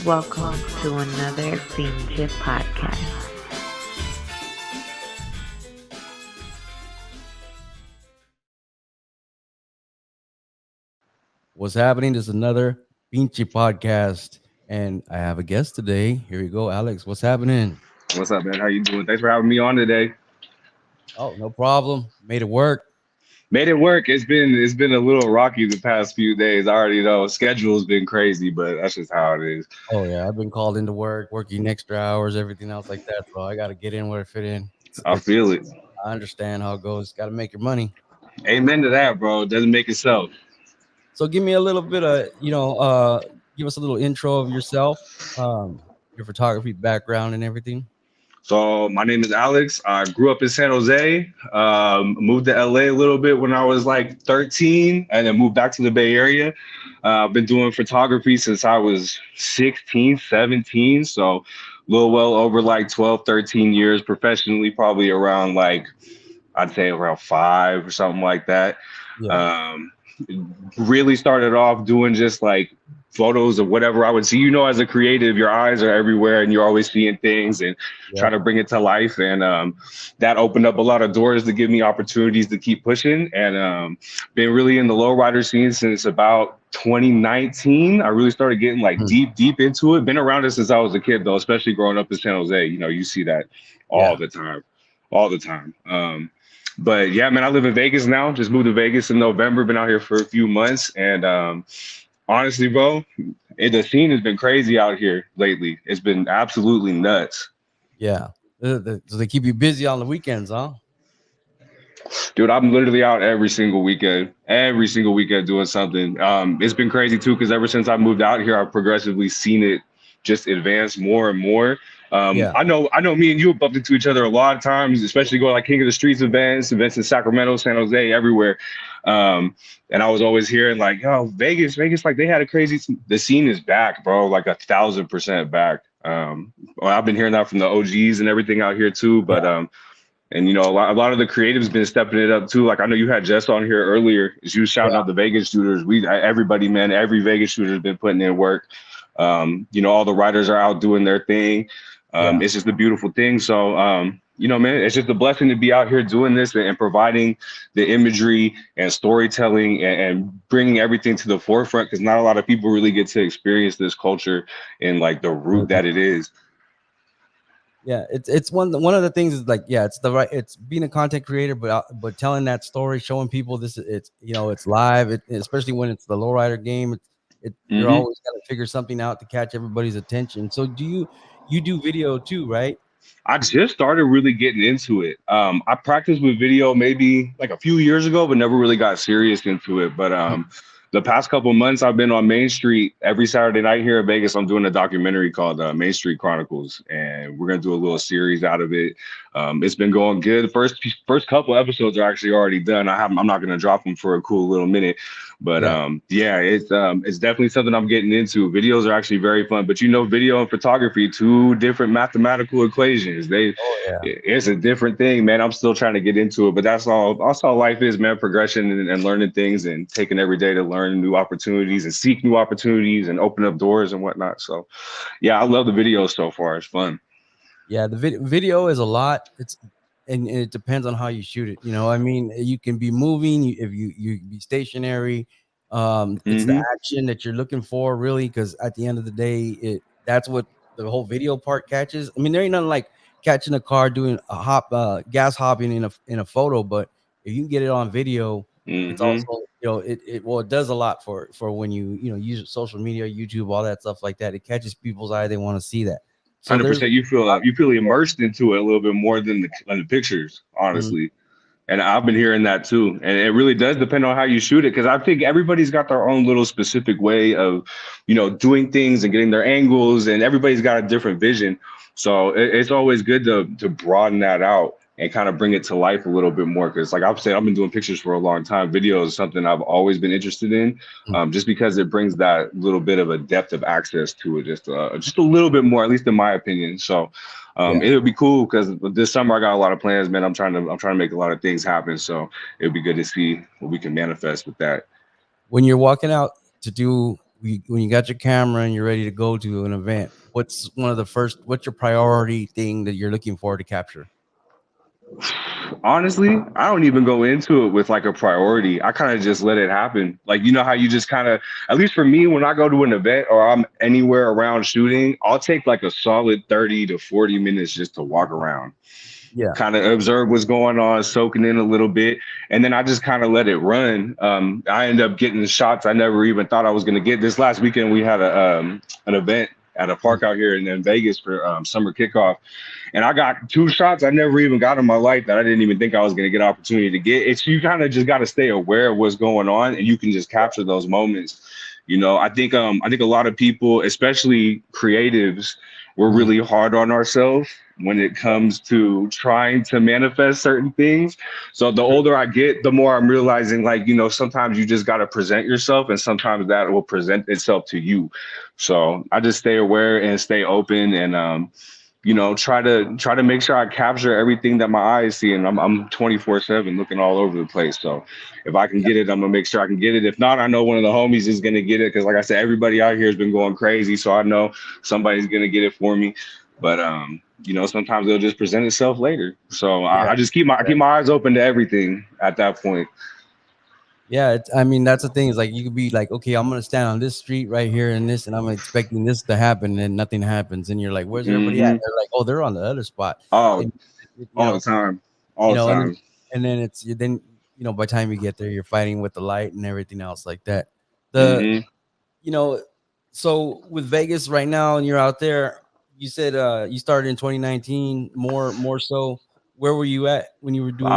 Welcome to another Finche podcast. What's happening? This is another Pinche podcast, and I have a guest today. Here you go, Alex. What's happening? What's up, man? How you doing? Thanks for having me on today. Oh, no problem. Made it work. Made it work. It's been a little rocky the past few days. I already know schedule's been crazy, but that's just how it is. Oh yeah, I've been called into work, working extra hours, everything else like that. So I got to get in where I fit in. I feel it. I understand how it goes. Got to make your money. Amen to that, bro. Doesn't make itself. So give me a little bit of give us a little intro of yourself, your photography background and everything. So my name is Alex. I grew up in San Jose. Moved to LA a little bit when I was like 13, and then moved back to the Bay Area. I've been doing photography since I was 16, 17. So a little well over like 12, 13 years professionally, probably around like I'd say around 5 or something like that. Yeah. Um, really started off doing just like photos of whatever I would see. As a creative, your eyes are everywhere and you're always seeing things and Yeah. try to bring it to life. And that opened up a lot of doors to give me opportunities to keep pushing. And been really in the lowrider scene since about 2019. I really started getting like deep into it. Been around it since I was a kid though, especially growing up in San Jose. You see that Yeah. all the time, all the time. But yeah, man, I live in Vegas now. Just moved to Vegas in November. Been out here for a few months, and honestly, bro, the scene has been crazy out here lately. It's been absolutely nuts, Yeah. So they keep you busy on the weekends, huh? dude. I'm literally out every single weekend doing something. It's been crazy too, because ever since I moved out here, I've progressively seen it just advance more and more. Yeah. I know. Me and you have bumped into each other a lot of times, especially going like King of the Streets events in Sacramento, San Jose, everywhere. And I was always hearing like, "Yo, Vegas, like they had a crazy. The scene is back, bro, like 1,000% back." Well, I've been hearing that from the OGs and everything out here too, but and a lot of the creatives been stepping it up too. Like I know you had Jess on here earlier. As you shouting Yeah. out the Vegas shooters. Everybody, man, every Vegas shooter has been putting in work. All the writers are out doing their thing. Yeah. It's just a beautiful thing. So, man, it's just a blessing to be out here doing this and providing the imagery and storytelling and bringing everything to the forefront because not a lot of people really get to experience this culture in like the root that it is. Yeah, it's one of the things is like, yeah, it's being a content creator, but telling that story, showing people this, it's live, especially when it's the lowrider game. You're hmm always got to figure something out to catch everybody's attention. So you do video too, right? I just started really getting into it. I practiced with video maybe like a few years ago, but never really got serious into it. But the past couple of months, I've been on Main Street every Saturday night here in Vegas. I'm doing a documentary called Main Street Chronicles, and we're gonna do a little series out of it. It's been going good. The first couple episodes are actually already done. I'm not gonna drop them for a cool little minute, but Yeah. yeah, it's definitely something I'm getting into. Videos are actually very fun, but video and photography, two different mathematical equations. Oh yeah. It's a different thing, man. I'm still trying to get into it, but that's all life is, man. Progression and learning things and taking every day to learn new opportunities and seek new opportunities and open up doors and whatnot. So yeah, I love the videos so far. It's fun. Yeah, the video is a lot. And it depends on how you shoot it. I mean, you can be moving if you be stationary. It's the hmm action that you're looking for, really, because at the end of the day, that's what the whole video part catches. I mean, there ain't nothing like catching a car doing a gas hopping in a photo, but if you can get it on video, it's hmm also it does a lot for when you use social media, YouTube, all that stuff like that. It catches people's eye; they want to see that. So there's 100%. You feel immersed into it a little bit more than the pictures, Mhm. honestly. And I've been hearing that too. And it really does depend on how you shoot it. Cause I think everybody's got their own little specific way of, doing things and getting their angles, and everybody's got a different vision. So it's always good to broaden that out and kind of bring it to life a little bit more. Cause like I've said, I've been doing pictures for a long time. Video is something I've always been interested in, just because it brings that little bit of a depth of access to it, just a little bit more, at least in my opinion. So Yeah. it would be cool because this summer I got a lot of plans, man. I'm trying to make a lot of things happen. So it would be good to see what we can manifest with that. When you're walking out to do when you got your camera and you're ready to go to an event, what's your priority thing that you're looking for to capture? Honestly, I don't even go into it with like a priority. I kind of just let it happen. Like, you know how you just kind of, at least for me, when I go to an event or I'm anywhere around shooting, I'll take like a solid 30 to 40 minutes just to walk around, Yeah. kind of observe what's going on, soaking in a little bit, and then I just kind of let it run. I end up getting shots I never even thought I was going to get. This last weekend, we had an event at a park out here in Vegas for summer kickoff, and I got two shots I never even got in my life that I didn't even think I was going to get opportunity to get. It's you kind of just got to stay aware of what's going on, and you can just capture those moments. You know, I think a lot of people, especially creatives, we're Mhm. really hard on ourselves when it comes to trying to manifest certain things. So the older I get, the more I'm realizing, like, you know, sometimes you just got to present yourself, and sometimes that will present itself to you. So I just stay aware and stay open, and you know, try to make sure I capture everything that my eyes see. And I'm 24/7 looking all over the place. So if I can get it, I'm gonna make sure I can get it. If not, I know one of the homies is gonna get it, because like I said, everybody out here has been going crazy. So I know somebody's gonna get it for me. But you know, sometimes it'll just present itself later. So Yeah. I just keep my eyes open to everything at that point. Yeah, I mean that's the thing is like you could be like, okay, I'm gonna stand on this street right here and this, and I'm expecting this to happen, and nothing happens, and you're like, where's everybody at? Hmm. They're like, oh, they're on the other spot, Oh, and all the time, you all the know, time. and then by the time you get there, you're fighting with the light and everything else like that. The Hmm. you know, so with Vegas right now, and you're out there, you said you started in 2019, more so. Where were you at when you were doing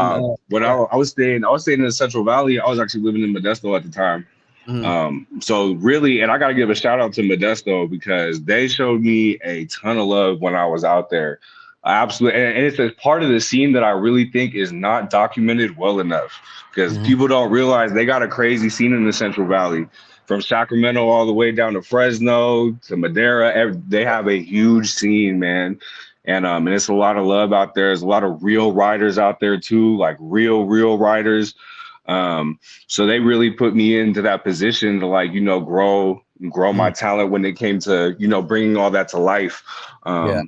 When that? I was staying in the Central Valley. I was actually living in Modesto at the time. Mhm. So really, and I got to give a shout out to Modesto, because they showed me a ton of love when I was out there. I absolutely, and it's a part of the scene that I really think is not documented well enough, because Mhm. people don't realize they got a crazy scene in the Central Valley, from Sacramento all the way down to Fresno to Madera. They have a huge scene, man. And it's a lot of love out there. There's a lot of real riders out there too, like real riders. So they really put me into that position to, like, you know, grow my Mhm. talent when it came to, you know, bringing all that to life. Yeah.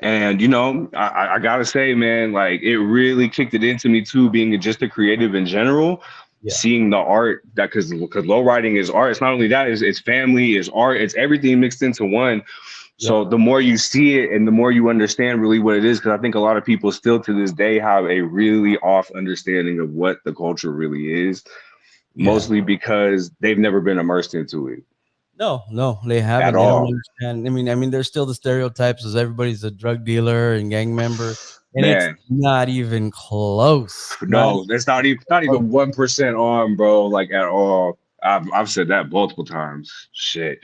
And you know, I gotta say, man, like, it really kicked it into me too, being just a creative in general, Yeah. seeing the art that, because low riding is art. It's not only that, it's family, it's art, it's everything mixed into one. Yep. So the more you see it and the more you understand really what it is, because I think a lot of people still to this day have a really off understanding of what the culture really is, Yeah. mostly because they've never been immersed into it No, no, they at haven't. They don't all. understand. I mean, there's still the stereotypes as everybody's a drug dealer and gang member, and it's Man, not even close. Not no, even that's not close. even 1% on, bro, like, at all. I've said that multiple times. Shit.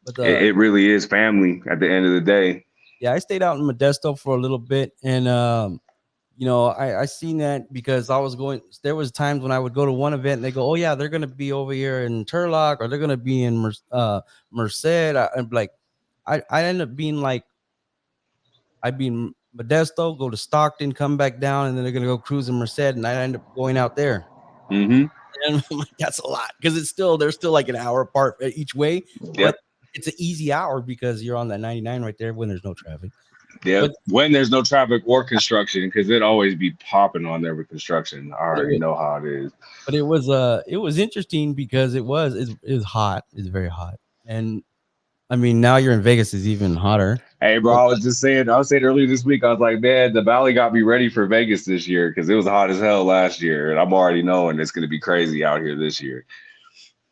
But It really is family at the end of the day. yeah, I stayed out in Modesto for a little bit, and I seen that because I was going. There was times when I would go to one event, and they go, "Oh yeah, they're gonna be over here in Turlock, or they're gonna be in Merced." I'm like, I end up being like, I'd be in Modesto, go to Stockton, come back down, and then they're gonna go cruise in Merced, and I end up going out there. Hmm. And I'm like, that's a lot because they're still like an hour apart each way, but Yep. it's an easy hour because you're on that 99 right there when there's no traffic. Yep. But When there's no traffic or construction, because it always be popping on there with construction. I but it already was know how it is. it was interesting because it was hot. It's very hot, and I mean now you're in Vegas is even hotter. Hey, bro, But I was saying earlier this week, I was like, man, the Valley got me ready for Vegas this year, because it was hot as hell last year. And I'm already knowing it's going to be crazy out here this year.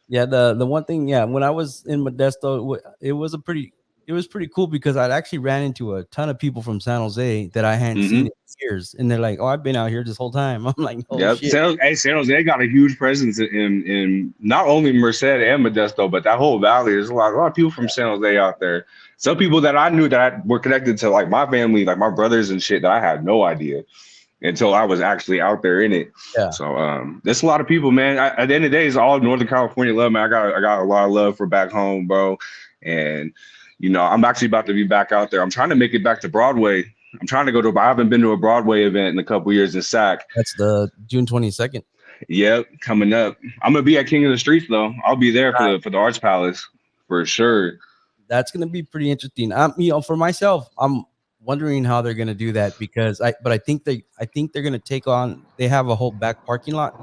yeah, the one thing, yeah, when I was in Modesto, it was pretty cool because I'd actually ran into a ton of people from San Jose that I hadn't Hmm. seen in years, and they're like, "Oh, I've been out here this whole time." I'm like, "Oh Yep. shit!" San Jose got a huge presence in not only Merced and Modesto, but that whole valley. There's a lot of people from San Jose out there. Some people that I knew that were connected to, like, my family, like my brothers and shit, that I had no idea until I was actually out there in it. Yeah, So there's a lot of people, man. At the end of the day, it's all Northern California love, man. I got a lot of love for back home, bro. And you know, I'm actually about to be back out there. I'm trying to make it back to Broadway. I'm trying to go to. I haven't been to a Broadway event in a couple years in SAC. that's the June 22nd. Yep, coming up. I'm gonna be at King of the Streets though. I'll be there for the Arts Palace for sure. That's gonna be pretty interesting. For myself, I'm wondering how they're gonna do that because I think they're gonna take on. They have a whole back parking lot,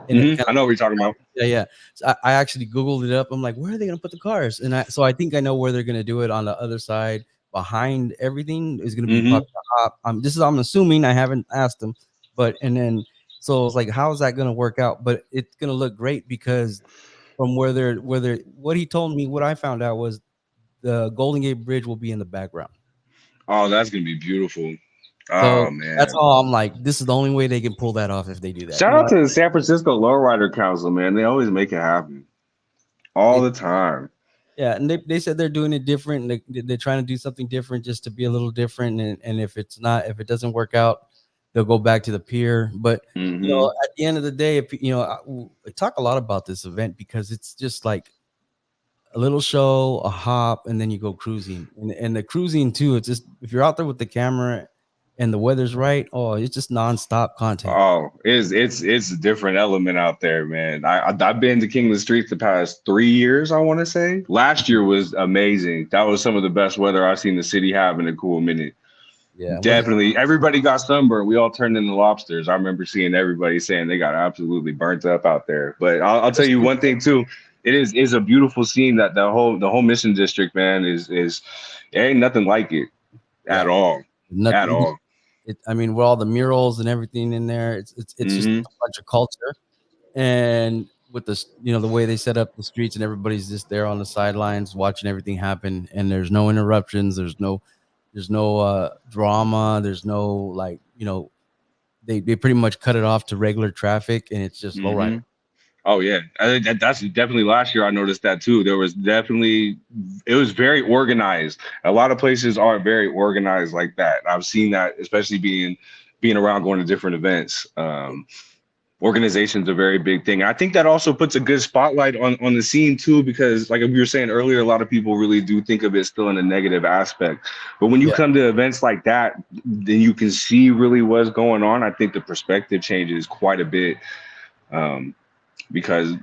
and it kind I of know what you're talking about. yeah, yeah. So I actually Googled it up. I'm like, where are they gonna put the cars? So I think I know where they're gonna do it on the other side behind everything is gonna be Hmm probably the hop. I'm assuming I haven't asked them, but and then so it's like, how is that gonna work out? But it's gonna look great because from where they're what he told me, what I found out was the Golden Gate Bridge will be in the background. Oh, that's gonna be beautiful. So Oh that's man. all I'm like, this is the only way they can pull that off if they do that. Shout out to the San Francisco Lowrider Council, man. They always make it happen all They, the time. yeah, and they said they're doing it different. They're trying to do something different just to be a little different. And if it doesn't work out, they'll go back to the pier. But Hmm at the end of the day, if I talk a lot about this event because it's just like a little show, a hop, and then you go cruising. And the cruising too, it's just if you're out there with the camera and the weather's right, oh, it's just nonstop content. Oh, it's a different element out there, man. I've been to King of the Streets the past 3 years, I want to say. Last year was amazing. That was some of the best weather I've seen the city have in a cool minute. Yeah, was it? Definitely. Everybody got sunburned. We all turned into lobsters. I remember seeing everybody saying they got absolutely burnt up out there. But I'll tell you one thing too. It is a beautiful scene that the whole Mission District, man, is there ain't nothing like it Yeah, at all. At nothing. all. I mean, with all the murals and everything in there, it's just Hmm a bunch of culture. And with the way they set up the streets and everybody's just there on the sidelines watching everything happen, and there's no interruptions. There's no drama. There's no like they pretty much cut it off to regular traffic, and it's just low rider. hmm Oh yeah, I think that's definitely last year. I noticed that too. There was definitely it was very organized. A lot of places are very organized like that. I've seen that, especially being around going to different events. Organization's a very big thing. I think that also puts a good spotlight on the scene too, because like we were saying earlier, a lot of people really do think of it still in a negative aspect. But when you Yeah, come to events like that, then you can see really what's going on. I think the perspective changes quite a bit. Um, because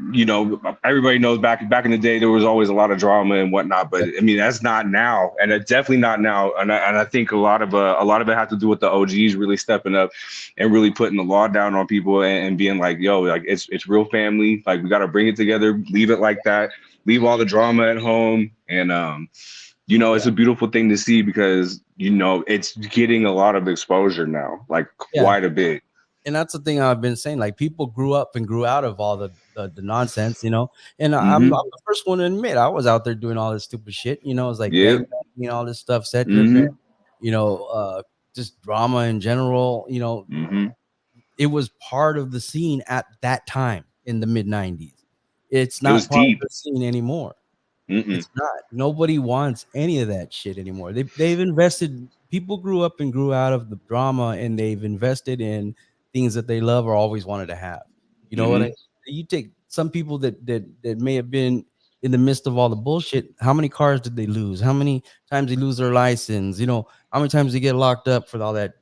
everybody knows back in the day there was always a lot of drama and whatnot, but yeah, I mean that's not now, and it's definitely not now. And I think a lot of it has to do with the OGs really stepping up and really putting the law down on people and being like, yo, like it's real family, like we got to bring it together, leave it like that, leave all the drama at home. And yeah, it's a beautiful thing to see because it's getting a lot of exposure now, like yeah. quite a bit. And that's the thing I've been saying. Like people grew up and grew out of all the nonsense, And I'm Hmm the first one to admit I was out there doing all this stupid shit. It's like gang Yep. banging, all this stuff, set tripping, hmm you know, uh, just drama in general. hmm It was part of the scene at that time in the mid '90s. It's It was not part of deep. the scene anymore. Mm-mm. It's not. Nobody wants any of that shit anymore. They've invested. People grew up and grew out of the drama, and they've invested in things that they love or always wanted to have. You know what hmm I? You take some people that may have been in the midst of all the bullshit. How many cars did they lose? How many times they lose their license? How many times they get locked up for all that?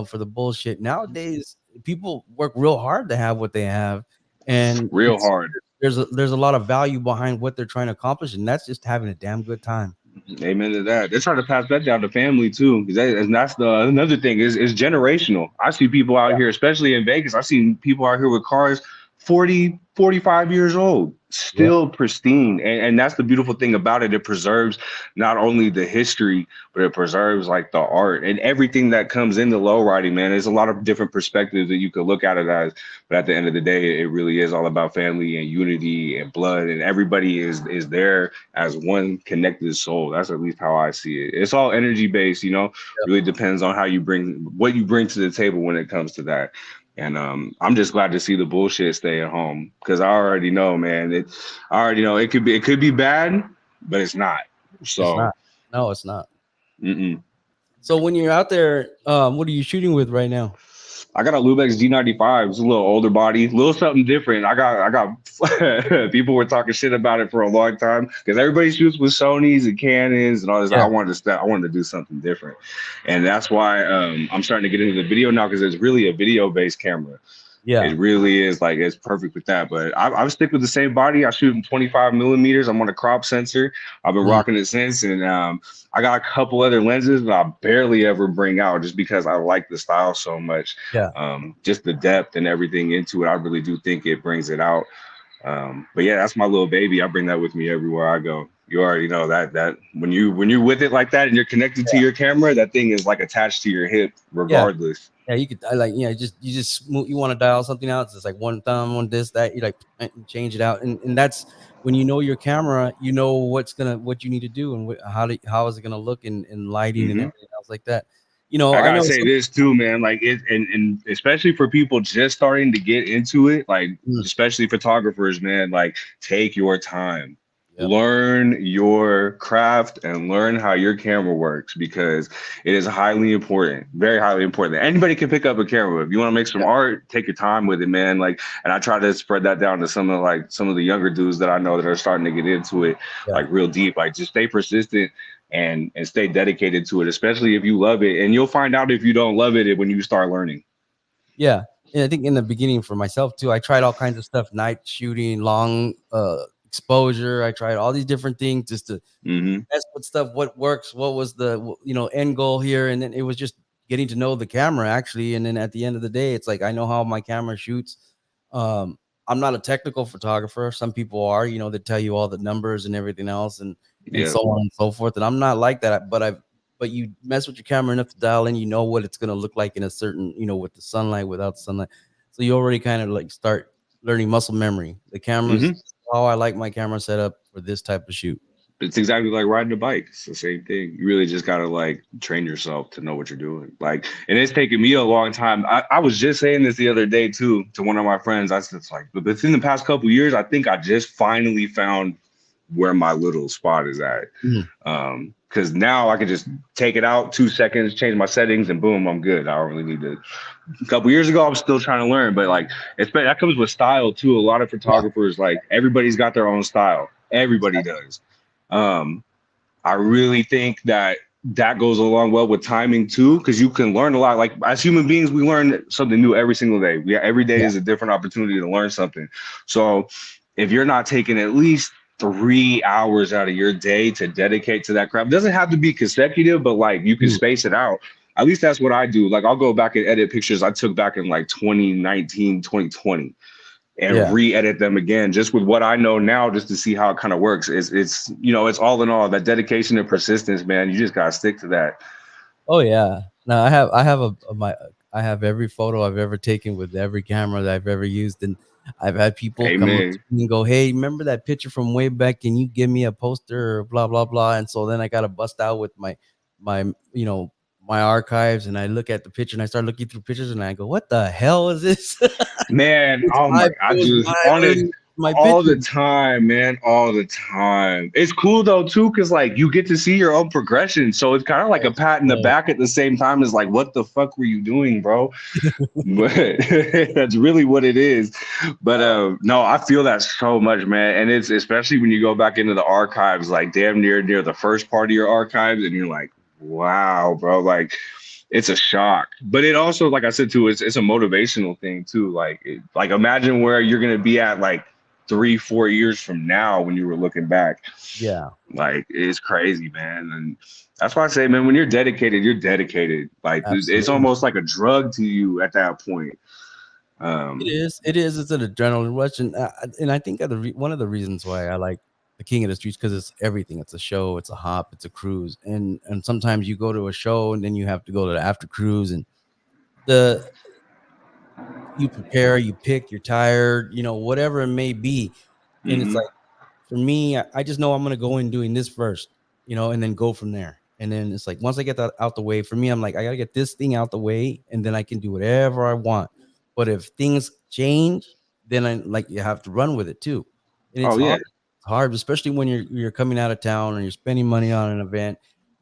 For the bullshit. Nowadays, people work real hard to have what they have, and Real it's hard. there's a lot of value behind what they're trying to accomplish, and that's just having a damn good time. Amen to that. They're trying to pass that down to family too, because and that's the another thing is generational. I see people out Yeah, here, especially in Vegas. I see people out here with cars 40, 45 years old, yeah, still pristine. And that's the beautiful thing about it. It preserves not only the history, but it preserves like the art and everything that comes into low riding, man. There's a lot of different perspectives that you could look at it as, but at the end of the day, it really is all about family and unity and blood, and everybody is there as one connected soul. That's at least how I see it. It's all energy based, really depends on how what you bring to the table when it comes to that. And I'm just glad to see the bullshit stay at home because I already know, man. I already know it could be bad, but it's not. it's So, not. No, it's not. mm-mm. So when you're out there, what are you shooting with right now? I got a Lubex G95. It's a little older body, a little something different. I got people were talking shit about it for a long time because everybody shoots with Sonys and Canons and all this. Yeah, I wanted to do something different, and that's why I'm starting to get into the video now because it's really a video based camera. Yeah. It really is like it's perfect with that. But I stick with the same body. I shoot in 25 millimeters. I'm on a crop sensor. I've been Mm, rocking it since, and I got a couple other lenses that I barely ever bring out just because I like the style so much. yeah. Just the depth and everything into it. I really do think it brings it out. But yeah, that's my little baby. I bring that with me everywhere I go. You already know that when you're with it like that and you're connected to your camera, that thing is like attached to your hip Yeah. regardless. Yeah, you could. I like, you want to dial something out. It's just like one thumb, one this, that. You like change it out, and that's when you know your camera. You know what you need to do, and how is it gonna look in lighting and hmm everything else like that. You know, I I gotta know say some. this too, man. Like it, and especially for people just starting to get into it, like Mm, especially photographers, man. Like take your time, yep. learn your craft, and learn how your camera works because it is highly important, very highly important. Anybody can pick up a camera. If you want to make some Yeah. art, take your time with it, man. Like, and I try to spread that down to some of the younger dudes that I know that are starting to get into it, Yeah. like real deep. Like, just stay persistent and stay dedicated to it, especially if you love it. And you'll find out if you don't love it when you start learning. Yeah. And I think in the beginning for myself too, I tried all kinds of stuff, night shooting, long exposure. I tried all these different things just to hmm mess with stuff. What works? What was the end goal here? And then it was just getting to know the camera actually. And then at the end of the day, it's like I know how my camera shoots. Um, I'm not a technical photographer. Some people are, that tell you all the numbers and everything else, and Yeah. so on and so forth. And I'm not like that. But you mess with your camera enough to dial in, you know what it's gonna look like in a certain, with the sunlight, without sunlight. So you already kind of like start learning muscle memory. The cameras, hmm how I like my camera set up for this type of shoot. It's exactly like riding a bike. It's the same thing. You really just gotta like train yourself to know what you're doing. Like, and it's taken me a long time. I was just saying this the other day too to one of my friends. I said, it's like, but within the past couple years, I think I just finally found where my little spot is at. Mm, Because now I can just take it out 2 seconds, change my settings, and boom, I'm good. I don't really need to. A couple years ago, I was still trying to learn, but like that comes with style too. A lot of yeah, photographers, like everybody's got their own style. Everybody exactly. does. Um, I really think that that goes along well with timing too, because you can learn a lot. Like as human beings, we learn something new every single day. Every day Yeah, is a different opportunity to learn something. So if you're not taking at least 3 hours out of your day to dedicate to that craft, it doesn't have to be consecutive, but like you can mm, space it out. At least that's what I do. Like I'll go back and edit pictures I took back in like 2019, 2020 and yeah. re-edit them again just with what I know now just to see how it kind of works. It's it's all in all that dedication and persistence, man. You just gotta stick to that. Oh yeah. No, I have every photo I've ever taken with every camera that I've ever used, and I've had people come up to Amen. me and go, "Hey, remember that picture from way back? Can you give me a poster?" Or blah blah blah. And so then I got to bust out with my you know my archives, and I look at the picture and I start looking through pictures, and I go, "What the hell is this?" Man, It's oh my my, it I was just my on it early my all the picture. time, man, all the time. It's cool though too, because like you get to see your own progression. So it's kind of like a Yes, pat in the sir. back at the same time as like, what the fuck were you doing, bro? But that's really what it is. But no, I feel that so much, man. And it's especially when you go back into the archives, like damn near the first part of your archives, and you're like, wow, bro, like it's a shock. But it also, like I said too, it's a motivational thing too. Like imagine where you're gonna be at like 3, 4 years from now when you were looking back. Yeah, Like it's crazy, man. And that's why I say, man, when you're dedicated, you're dedicated. Like it's absolutely. almost like a drug to you at that point. It Um, is. It is. It's an adrenaline rush, and I think one of the reasons why I like the King of the Streets because it's everything. It's a show. It's a hop. It's a cruise, and sometimes you go to a show and then you have to go to the after cruise, and the you prepare, you pick, you're tired, whatever it may be, and it's mhm. like for me, I just know I'm gonna go in doing this first, and then go from there. And then it's like once I get that out the way, for me, I'm like, I gotta get this thing out the way, and then I can do whatever I want. But if things change, then I like you have to run with it too. And it's Oh hard. yeah. It's hard, especially when you're coming out of town and you're spending money on an event.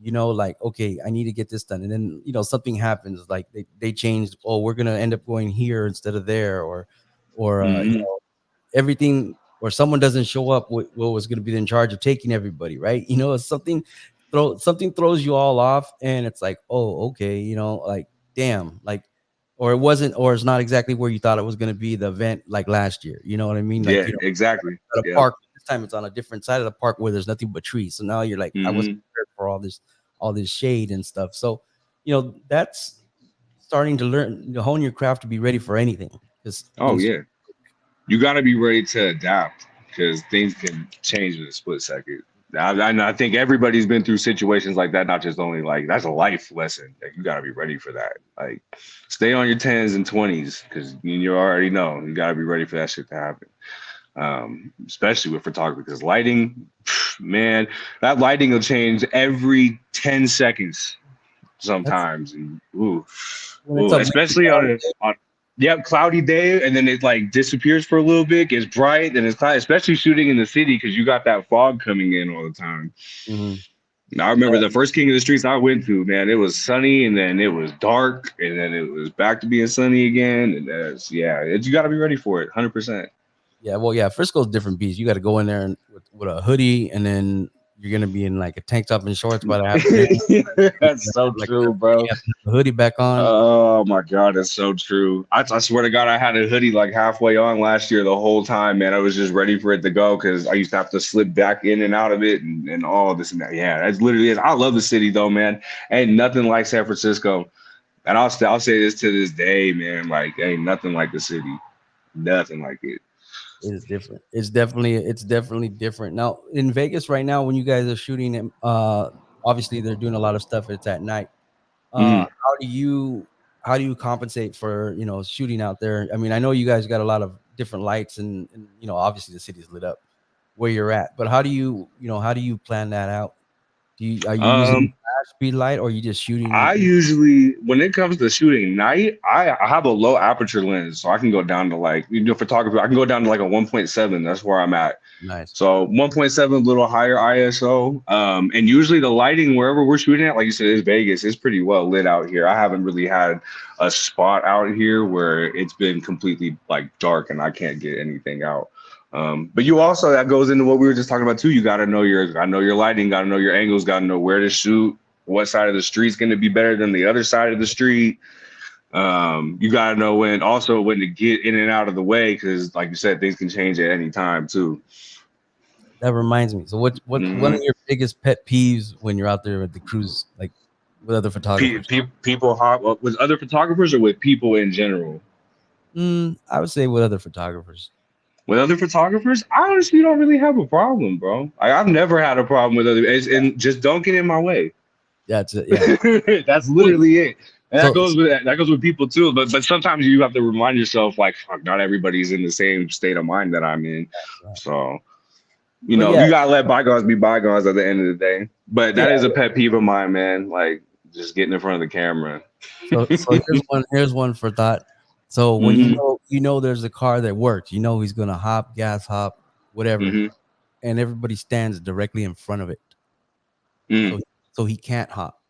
Like, okay, I need to get this done. And then, something happens, like they changed, oh, we're gonna end up going here instead of there, or Mhm. everything, or someone doesn't show up what was going to be in charge of taking everybody, right? It's something throws you all off, and it's like, oh, okay, like damn, like, or it wasn't, or it's not exactly where you thought it was going to be, the event like last year. You know what I mean? Like, Yeah, exactly. at a Yep. park, this time it's on a different side of the park where there's nothing but trees. So now you're like, I wasn't prepared for all this shade and stuff. So, that's starting to learn to hone your craft to be ready for anything. Because Oh yeah, you got to be ready to adapt because things can change in a split second. I think everybody's been through situations like that. Not just only like that's a life lesson. Like you got to be ready for that. Like stay on your 10s and 20s because you already know you got to be ready for that shit to happen. Especially with photography because lighting, man, that lighting will change every 10 seconds sometimes. And especially on yep, cloudy day, and then it like disappears for a little bit, gets bright, and it's cloudy, especially shooting in the city because you got that fog coming in all the time. I remember the first King of the Streets I went to, man, it was sunny and then it was dark and then it was back to being sunny again. And you got to be ready for it 100%. Yeah, well, yeah, Frisco's different beast. You got to go in there and with a hoodie, and then you're gonna be in like a tank top and shorts by the afternoon. That's so like true, bro. A hoodie back on. Oh my God, that's so true. I swear to God, I had a hoodie like halfway on last year the whole time, man. I was just ready for it to go because I used to have to slip back in and out of it and all this and that. Yeah, that's literally it. I love the city though, man. Ain't nothing like San Francisco. And I'll say this to this day, man. Like, ain't nothing like the city. Nothing like it. It's different. It's definitely different. Now in Vegas right now, when you guys are shooting, obviously they're doing a lot of stuff. It's at night. How do you compensate for shooting out there? I mean, I know you guys got a lot of different lights, and obviously the city's lit up where you're at. But how do you plan that out? Are you using flash speed light, or are you just shooting? I usually, when it comes to shooting night, I have a low aperture lens, so I can go down to like photography. I can go down to like a 1.7. That's where I'm at. Nice. So 1.7, a little higher ISO. And usually the lighting wherever we're shooting at, like you said, is Vegas. It's pretty well lit out here. I haven't really had a spot out here where it's been completely like dark and I can't get anything out. But you also, that goes into what we were just talking about too. You got to know your lighting, got to know your angles, got to know where to shoot, what side of the street's going to be better than the other side of the street. You got to know when to get in and out of the way. Cause like you said, things can change at any time too. That reminds me. So what's one of your biggest pet peeves when you're out there at the cruise, like with other photographers? People hop with other photographers or with people in general? I would say with other photographers. With other photographers, I honestly don't really have a problem, bro. I've never had a problem with other, and just don't get in my way. That's it. Yeah, that's literally it. And that goes with people too. But sometimes you have to remind yourself, like, fuck, not everybody's in the same state of mind that I'm in. Right. So, you gotta let bygones be bygones at the end of the day. But that is a pet peeve of mine, man. Like just getting in front of the camera. So here's one for thought. So when you know there's a car that works, he's gonna hop, gas hop, whatever, and everybody stands directly in front of it, so he can't hop.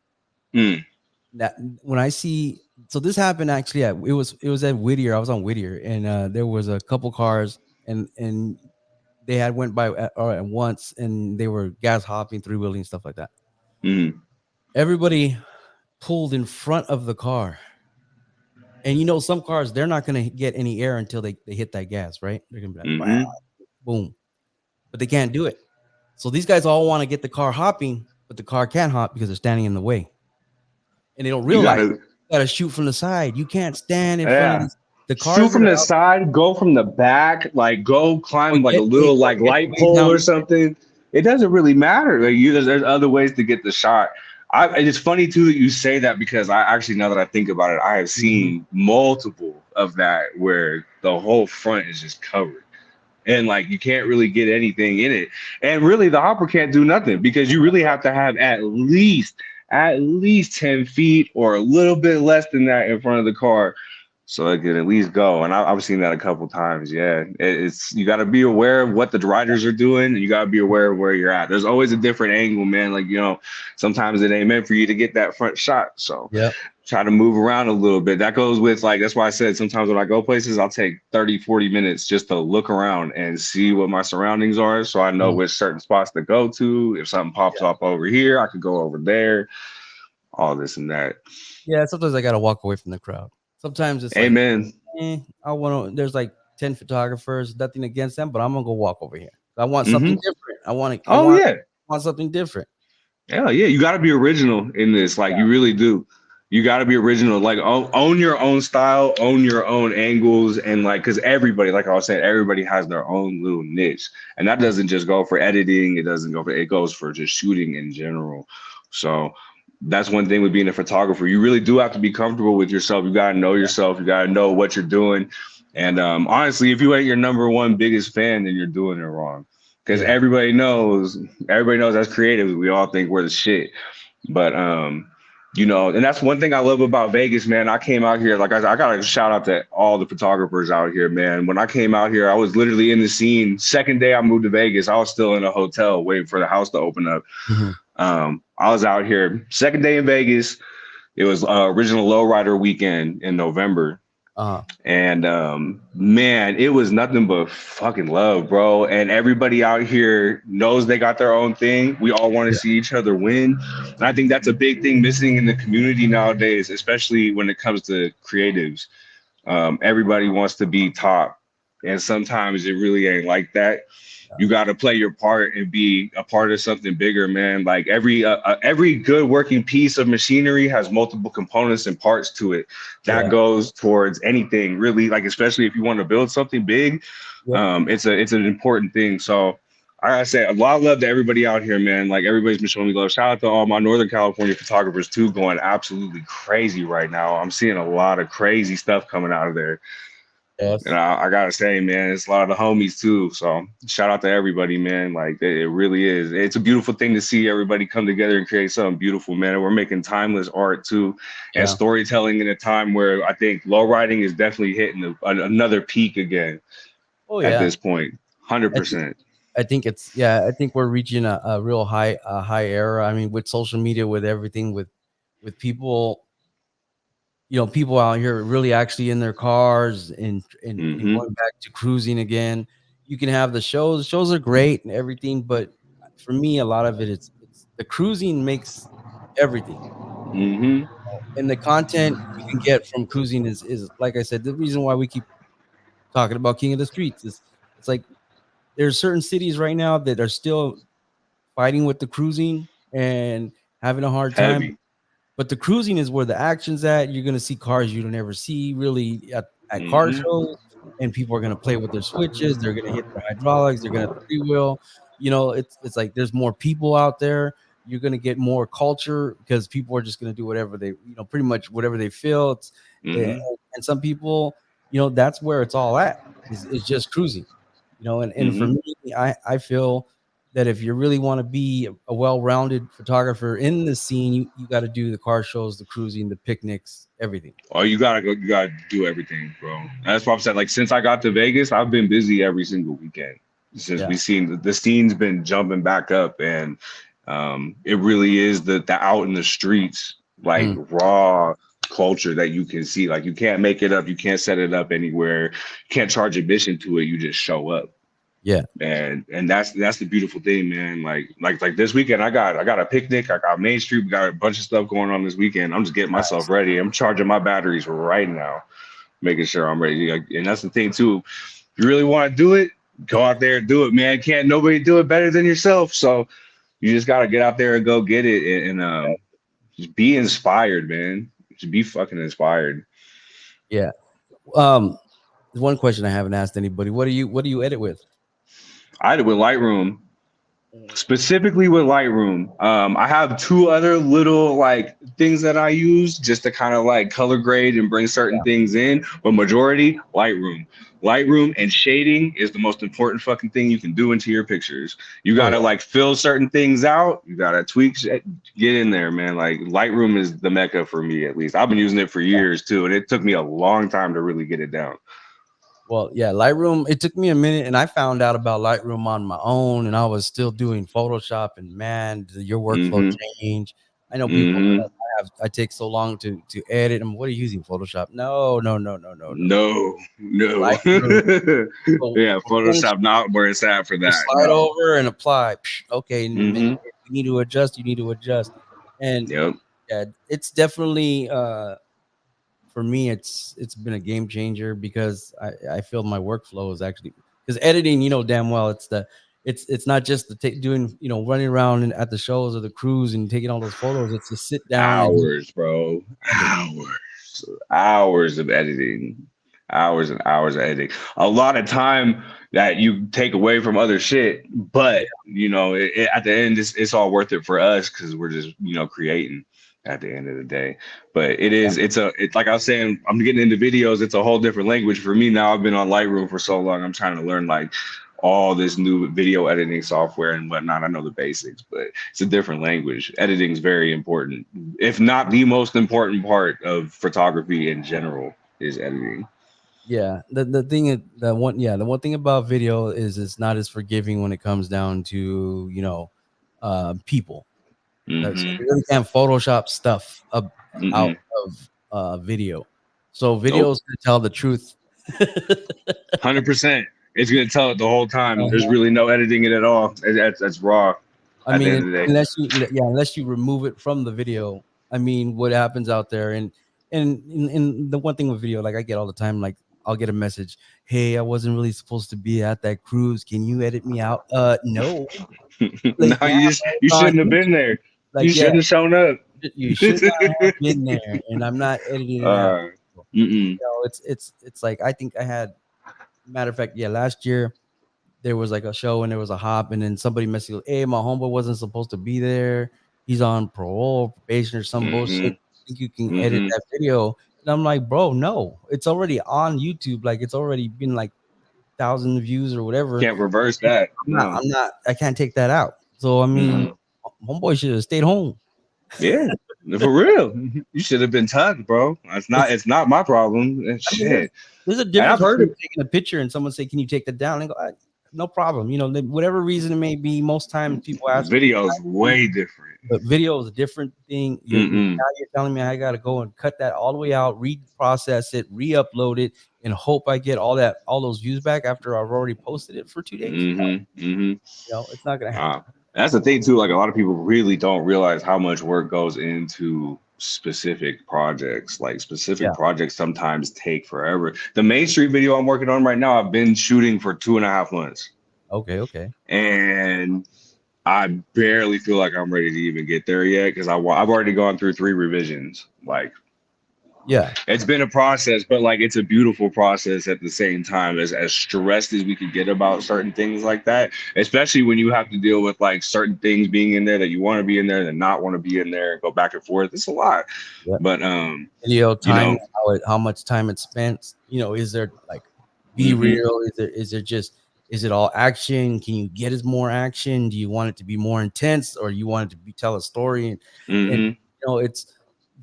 That when I see, so this happened actually. It was at Whittier. I was on Whittier, and there was a couple cars, and they had went by at once, and they were gas hopping, three-wheeling, stuff like that. Everybody pulled in front of the car. And some cars, they're not going to get any air until they hit that gas, right? They're going to be like, boom. But they can't do it. So these guys all want to get the car hopping, but the car can't hop because they're standing in the way. And they don't realize you got to shoot from the side. You can't stand in front of the car. Shoot from the side, go from the back, like go climb like a little like light pole or something. It doesn't really matter. Like there's other ways to get the shot. It's funny too that you say that because I actually, now that I think about it, I have seen multiple of that where the whole front is just covered and like you can't really get anything in it. And really the hopper can't do nothing because you really have to have at least 10 feet or a little bit less than that in front of the car so it can at least go. And I've seen that a couple times. Yeah, you got to be aware of what the riders are doing. And you got to be aware of where you're at. There's always a different angle, man. Like, sometimes it ain't meant for you to get that front shot. So try to move around a little bit. That goes with like, that's why I said sometimes when I go places, I'll take 30, 40 minutes just to look around and see what my surroundings are. So I know which certain spots to go to. If something pops up over here, I could go over there, all this and that. Yeah, sometimes I got to walk away from the crowd. Sometimes it's like, Amen. I want to. There's like 10 photographers, nothing against them, but I'm gonna go walk over here. I want something Hmm. different. I want to. I Oh want yeah. want something different. Yeah, yeah, you got to be original in this. Like you really do. You got to be original. Like own your own style, own your own angles, and like because everybody, like I was saying, everybody has their own little niche, and that doesn't just go for editing. It doesn't go for it goes for just shooting in general. So that's one thing with being a photographer. You really do have to be comfortable with yourself. You got to know yourself. You got to know what you're doing. And honestly, if you ain't your number one biggest fan, then you're doing it wrong because Yeah. everybody knows as creatives, we all think we're the shit. But you know, and that's one thing I love about Vegas, man. I came out here, like I got to shout out to all the photographers out here, man. When I came out here, I was literally in the scene. Second day I moved to Vegas, I was still in a hotel waiting for the house to open up. Mm-hmm. I was out here second day in Vegas. It was original Lowrider weekend in November. Uh-huh. And man, it was nothing but fucking love, bro. And everybody out here knows they got their own thing. We all want to see each other win. And I think that's a big thing missing in the community nowadays, especially when it comes to creatives. Everybody wants to be top. And sometimes it really ain't like that. You got to play your part and be a part of something bigger, man. Like every good working piece of machinery has multiple components and parts to it. That goes towards anything, really. Like especially if you want to build something big, it's an important thing. So, like I said, a lot of love to everybody out here, man. Like everybody's been showing me love. Shout out to all my Northern California photographers too, going absolutely crazy right now. I'm seeing a lot of crazy stuff coming out of there. Yes. And I gotta say, man, it's a lot of the homies too. So shout out to everybody, man. Like it really is. It's a beautiful thing to see everybody come together and create something beautiful, man. And we're making timeless art too, and storytelling in a time where I think low riding is definitely hitting another peak again. Oh At yeah. this point, 100%. I think I think we're reaching a real high era. I mean, with social media, with everything, with people, people out here really actually in their cars and going back to cruising again. You can have the shows. Shows are great and everything, but for me, a lot of it's the cruising makes everything. And the content you can get from cruising is like I said, the reason why we keep talking about King of the Streets is it's like there's certain cities right now that are still fighting with the cruising and having a hard time. Heavy. But the cruising is where the action's at. You're going to see cars you don't ever see really at car shows, and people are going to play with their switches. They're going to hit their hydraulics. They're going to freewheel. It's like there's more people out there. You're going to get more culture because people are just going to do whatever they, pretty much whatever they feel. And some people, that's where it's all at. It's just cruising, and for me, I feel that if you really want to be a well-rounded photographer in the scene, you got to do the car shows, the cruising, the picnics, everything. Oh, you gotta do everything, bro. That's what I'm saying. Like since I got to Vegas, I've been busy every single weekend since we've seen the scene's been jumping back up, and it really is the out in the streets, like raw culture that you can see. Like you can't make it up, you can't set it up anywhere, you can't charge admission to it. You just show up. Yeah, and that's the beautiful thing, man. Like this weekend, I got a picnic, I got Main Street, we got a bunch of stuff going on this weekend. I'm just getting myself ready. I'm charging my batteries right now, making sure I'm ready. And that's the thing too. If you really want to do it, go out there and do it, man. Can't nobody do it better than yourself. So you just gotta get out there and go get it, and just be inspired, man. Just be fucking inspired. Yeah. One question I haven't asked anybody: What do you edit with? I did with Lightroom. Specifically with Lightroom, I have two other little like things that I use just to kind of like color grade and bring certain things in, but majority Lightroom and shading is the most important fucking thing you can do into your pictures. You gotta like fill certain things out, you gotta tweak shit, get in there, man. Like Lightroom is the mecca for me, at least. I've been using it for years too, and it took me a long time to really get it down. Well, yeah, Lightroom, it took me a minute, and I found out about Lightroom on my own, and I was still doing Photoshop, and man, your workflow change. I know people I take so long to edit them. What are you using, Photoshop? No. No. Lightroom. Yeah, Photoshop not where it's at for that. Slide over and apply. Okay, you need to adjust, you need to adjust. And yeah, it's definitely for me, it's been a game changer because I feel my workflow is actually because editing, damn well, it's not just doing running around at the shows or the crews and taking all those photos. It's to sit down and Hours, bro. edit. Hours of editing. Hours and hours of editing. A lot of time that you take away from other shit, but at the end, it's all worth it for us because we're just creating at the end of the day. But it's like I was saying, I'm getting into videos. It's a whole different language for me now. I've been on Lightroom for so long. I'm trying to learn like all this new video editing software and whatnot. I know the basics, but it's a different language. Editing is very important, if not the most important part of photography in general is editing. Yeah, the one thing about video is it's not as forgiving when it comes down to people. So Mm-hmm. you really can't Photoshop stuff out Mm-mm. of video. So Nope. videos can tell the truth. 100%. It's gonna tell it the whole time. There's Uh-huh. really no editing it at all. That's raw I at the mean, end of the day. unless you remove it from the video. I mean, what happens out there, and the one thing with video, like I get all the time, like I'll get a message, "Hey, I wasn't really supposed to be at that cruise. Can you edit me out?" No, No, like now you it's on shouldn't have been YouTube. there. You Like, yeah, shouldn't have shown up. you should not have been there, and I'm not editing it out. uh, So, mm-mm. it's like I think I had matter of fact, yeah, last year there was like a show and there was a hop, and then somebody messaged, "Hey, my homeboy wasn't supposed to be there. He's on parole, probation, or some bullshit. Mm-hmm. Think you can edit Mm-hmm. that video?" And I'm like, "Bro, no, it's already on YouTube. Like it's already been like 1,000 views or whatever. Can't reverse that. No. I'm not. I can't take that out. So I mean, Mm-mm. homeboy should have stayed home. Yeah, for real. You should have been tugged, bro. It's not. It's It's not my problem. I mean, Shit. there's a And I've difference heard between it. taking a picture and someone say, "Can you take that down?" And go, "No problem." Whatever reason it may be. Most times people ask me, Video's way different. but video is a different thing. Mm-mm. Now you're telling me I got to go and cut that all the way out, reprocess it, re-upload it, and hope I get all those views back after I've already posted it for 2 days. No, Mm-hmm. Mm-hmm. it's not gonna happen. That's the thing too. Like a lot of people really don't realize how much work goes into specific projects. Like specific Yeah. projects sometimes take forever. The Main Street video I'm working on right now, I've been shooting for 2.5 months, Okay. and I barely feel like I'm ready to even get there yet because I've already gone through 3 revisions. Like Yeah. it's been a process, but like it's a beautiful process at the same time. As stressed as we could get about certain things like that, especially when you have to deal with like certain things being in there that you want to be in there and not want to be in there and go back and forth. It's a lot. Yeah. But And you time know, how much time it's spent. Is there like be mhm, real? Is it all action? Can you get us more action? Do you want it to be more intense, or you want it to tell a story? And mhm, it's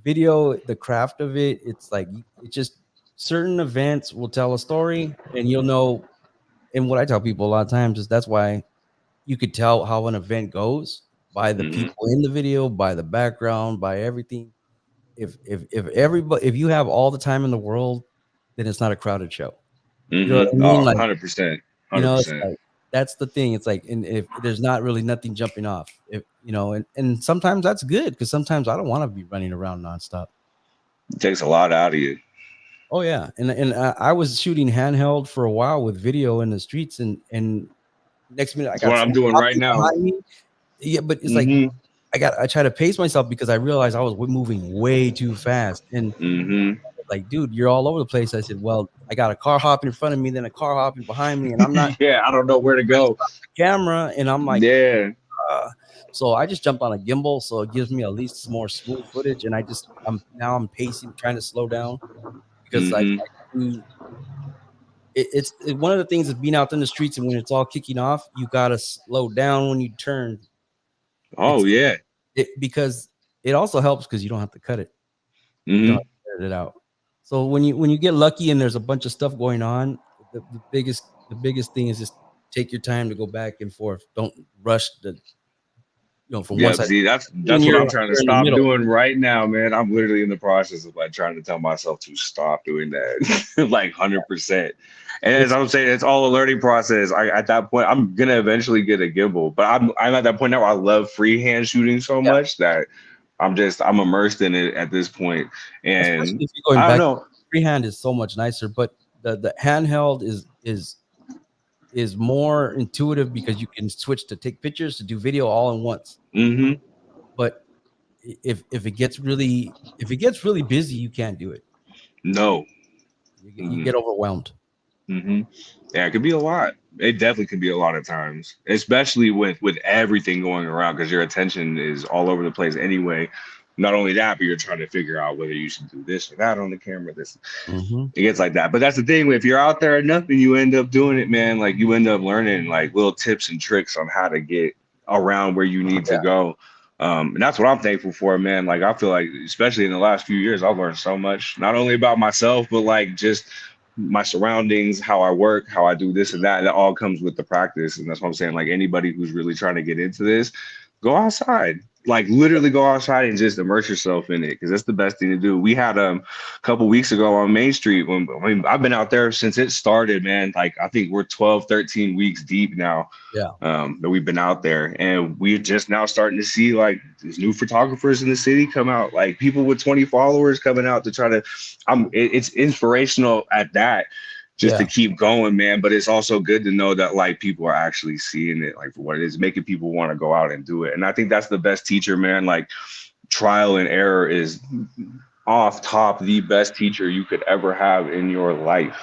video, the craft of it. It's like it's just certain events will tell a story, and you'll know. And what I tell people a lot of times is that's why you could tell how an event goes by the mhm, people in the video, by the background, by everything. If you have all the time in the world, then it's not a crowded show. You know what mhm. I mean? Oh, Like, 100%. it's 100%. like that's the thing. It's like, and if there's not really nothing jumping off, if and sometimes that's good because sometimes I don't want to be running around nonstop. It takes a lot out of you. Oh yeah, and I was shooting handheld for a while with video in the streets, and next minute I That's got what I'm someone doing right hopping now. behind me. Yeah, but it's like Mhm, I try to pace myself because I realized I was moving way too fast, and mhm. like, dude, you're all over the place. I said, well, I got a car hopping in front of me, then a car hopping behind me, and I'm not Yeah, I don't know where to trying to go. stop the camera, and I'm like, Yeah. so I just jumped on a gimbal, so it gives me at least more smooth footage, and I'm pacing, trying to slow down because like Mhm. I do. One of the things is being out in the streets, and when it's all kicking off, you gotta slow down when you turn. Oh It's yeah. because it also helps because you don't have to cut it. You don't have Mhm. to edit it out. So when you get lucky and there's a bunch of stuff going on, the biggest thing is just take your time to go back and forth. Don't rush from one Yeah, side. see, When that's what you're I'm trying to you're in the stop middle. doing right now, man. I'm literally in the process of like trying to tell myself to stop doing that, like 100%. And as It's I'm saying, it's all a learning process. At that point, I'm gonna eventually get a gimbal, but I'm at that point now where I love freehand shooting so yeah. much that I'm immersed in it at this point, Especially and if you're going I don't back. know. Freehand is so much nicer, but the handheld is more intuitive because you can switch to take pictures, to do video all in once. Hmm. But if it gets really busy, you can't do it. No. You Hmm. get overwhelmed. Hmm. Yeah, it could be a lot. It definitely could be a lot of times, especially with everything going around because your attention is all over the place anyway. Not only that, but you're trying to figure out whether you should do this or that on the camera. This Hmm. it gets like that. But that's the thing. If you're out there enough and you end up doing it, man, like you end up learning like little tips and tricks on how to get around where you need to Yeah. go. And that's what I'm thankful for, man. Like I feel like, especially in the last few years, I've learned so much, not only about myself, but like just my surroundings, how I work, how I do this and that. And it all comes with the practice. And that's what I'm saying. Like anybody who's really trying to get into this, go outside. Like literally go outside and just immerse yourself in it because that's the best thing to do. We had couple weeks ago on Main Street when I mean I've been out there since it started, man. Like I think we're 12, 13 weeks deep now Yeah. that we've been out there. And we're just now starting to see like these new photographers in the city come out, like people with 20 followers coming out to try to it's inspirational at that just to Yeah. keep going, man. But it's also good to know that like people are actually seeing it like for what it is, making people want to go out and do it. And I think that's the best teacher, man. Like trial and error is off top the best teacher you could ever have in your life.